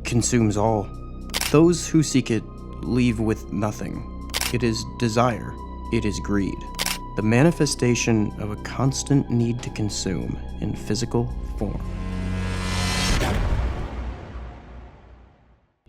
consumes all. Those who seek it leave with nothing. It is desire. It is greed. The manifestation of a constant need to consume in physical form.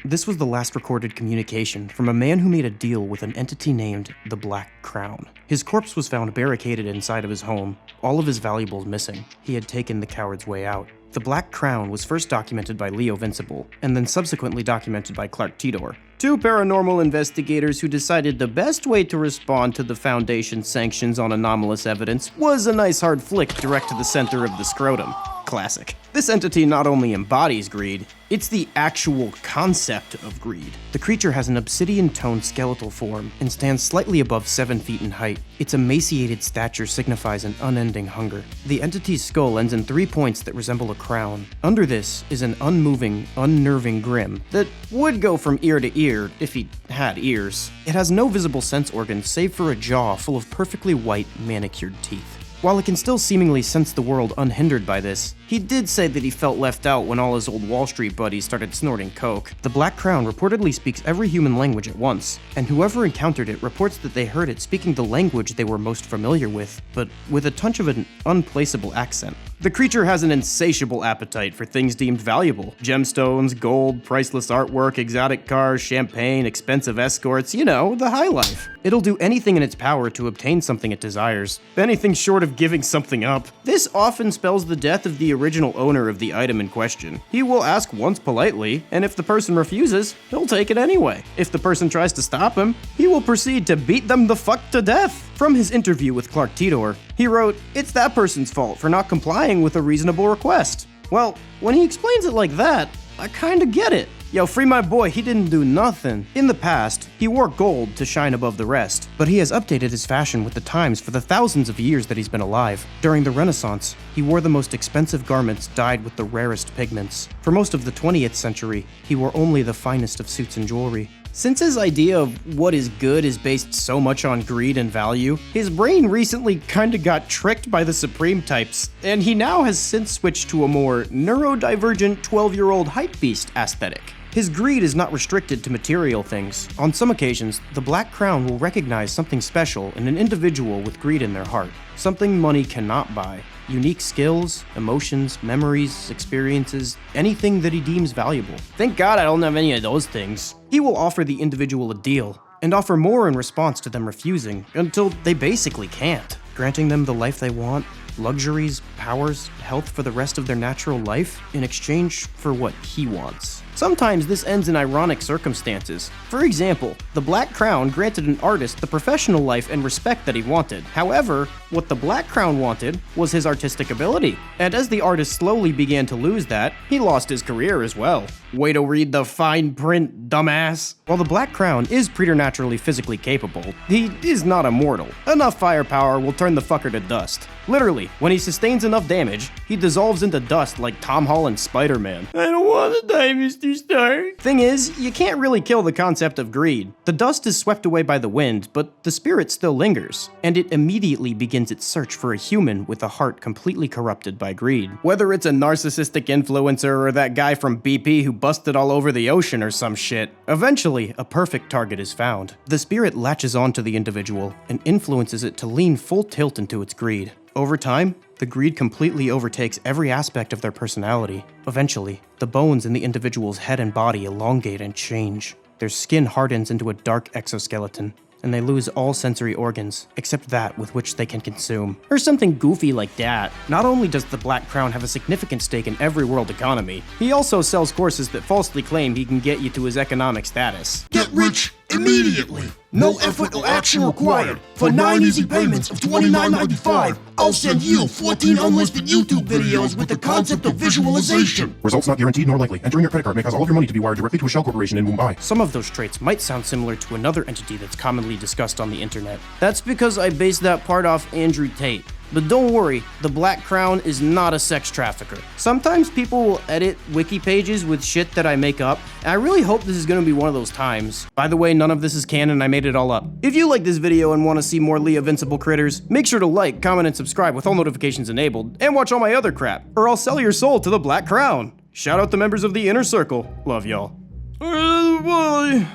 This was the last recorded communication from a man who made a deal with an entity named the Black Crown. His corpse was found barricaded inside of his home, all of his valuables missing. He had taken the coward's way out. The Black Crown was first documented by Leovincible, and then subsequently documented by Clark Tidor, two paranormal investigators who decided the best way to respond to the Foundation's sanctions on anomalous evidence was a nice hard flick direct to the center of the scrotum. Classic. This entity not only embodies greed, it's the actual concept of greed. The creature has an obsidian-toned skeletal form and stands slightly above 7 feet in height. Its emaciated stature signifies an unending hunger. The entity's skull ends in 3 points that resemble a crown. Under this is an unmoving, unnerving grin that would go from ear to ear if he had ears. It has no visible sense organs save for a jaw full of perfectly white, manicured teeth. While it can still seemingly sense the world unhindered by this, he did say that he felt left out when all his old Wall Street buddies started snorting coke. The Black Crown reportedly speaks every human language at once, and whoever encountered it reports that they heard it speaking the language they were most familiar with, but with a touch of an unplaceable accent. The creature has an insatiable appetite for things deemed valuable. Gemstones, gold, priceless artwork, exotic cars, champagne, expensive escorts, you know, the high life. It'll do anything in its power to obtain something it desires, anything short of giving something up. This often spells the death of the original owner of the item in question. He will ask once politely, and if the person refuses, he'll take it anyway. If the person tries to stop him, he will proceed to beat them the fuck to death. From his interview with Clark Tidor, he wrote, "It's that person's fault for not complying with a reasonable request." Well, when he explains it like that, I kinda get it. Yo, free my boy, he didn't do nothing. In the past, he wore gold to shine above the rest, but he has updated his fashion with the times for the thousands of years that he's been alive. During the Renaissance, he wore the most expensive garments dyed with the rarest pigments. For most of the 20th century, he wore only the finest of suits and jewelry. Since his idea of what is good is based so much on greed and value, his brain recently kinda got tricked by the Supreme types, and he now has since switched to a more neurodivergent 12-year-old hypebeast aesthetic. His greed is not restricted to material things. On some occasions, the Black Crown will recognize something special in an individual with greed in their heart, something money cannot buy. Unique skills, emotions, memories, experiences, anything that he deems valuable. Thank God I don't have any of those things. He will offer the individual a deal, and offer more in response to them refusing, until they basically can't, granting them the life they want, luxuries, powers, health for the rest of their natural life, in exchange for what he wants. Sometimes this ends in ironic circumstances. For example, the Black Crown granted an artist the professional life and respect that he wanted. However, what the Black Crown wanted was his artistic ability. And as the artist slowly began to lose that, he lost his career as well. Way to read the fine print, dumbass. While the Black Crown is preternaturally physically capable, he is not immortal. Enough firepower will turn the fucker to dust. Literally, when he sustains enough damage, he dissolves into dust like Tom Holland's Spider-Man. I don't want to die, Mr. Stark. Thing is, you can't really kill the concept of greed. The dust is swept away by the wind, but the spirit still lingers, and it immediately begins its search for a human with a heart completely corrupted by greed. Whether it's a narcissistic influencer or that guy from BP who busted all over the ocean or some shit, eventually a perfect target is found. The spirit latches onto the individual and influences it to lean full tilt into its greed. Over time, the greed completely overtakes every aspect of their personality. Eventually, the bones in the individual's head and body elongate and change. Their skin hardens into a dark exoskeleton, and they lose all sensory organs, except that with which they can consume. Or something goofy like that. Not only does the Black Crown have a significant stake in every world economy, he also sells courses that falsely claim he can get you to his economic status. Get rich immediately. No effort or action required. For 9 easy payments of $29.95, I'll send you 14 unlisted YouTube videos with the concept of visualization. Results not guaranteed nor likely. Entering your credit card may cause all of your money to be wired directly to a shell corporation in Mumbai. Some of those traits might sound similar to another entity that's commonly discussed on the internet. That's because I based that part off Andrew Tate. But don't worry, the Black Crown is not a sex trafficker. Sometimes people will edit wiki pages with shit that I make up, and I really hope this is gonna be one of those times. By the way, none of this is canon, I made it all up. If you like this video and want to see more Leovincible critters, make sure to like, comment, and subscribe with all notifications enabled, and watch all my other crap, or I'll sell your soul to the Black Crown. Shout out the members of the Inner Circle. Love y'all. Bye.